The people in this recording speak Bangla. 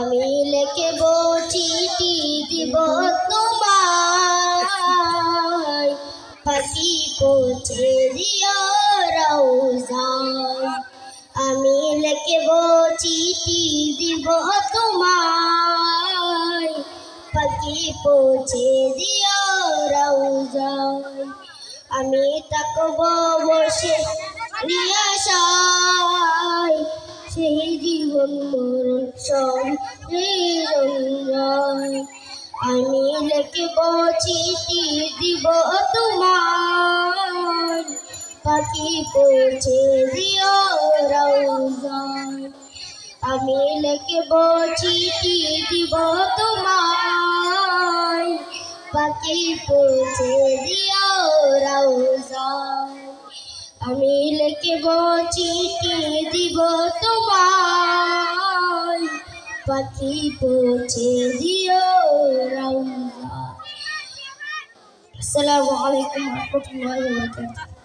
আমি লিখব চিঠি দিব তোমায়, পাখি পৌঁছে দিও রওজায়। আমি লিখব চিঠি দিব তোমায়, পাখি পৌঁছে দিও রওজায়। আমি তাকব বসে নিয়াশায়, সেই জীবন মরণ সঙ্গে। আমি লিখব চিঠি দিব তোমায়, পাখি পৌঁছে দিও রওজায়। আমি লিখব চিঠি দিব তোমায়, পাখি পৌঁছে দিও রওজায়। আমি লিখব চিঠি দিব তোমায়, পাখি পৌঁছে দিও রওজায়। আসসালামু আলাইকুম ওয়া রাহমাতুল্লাহি ওয়া বারাকাতুহু।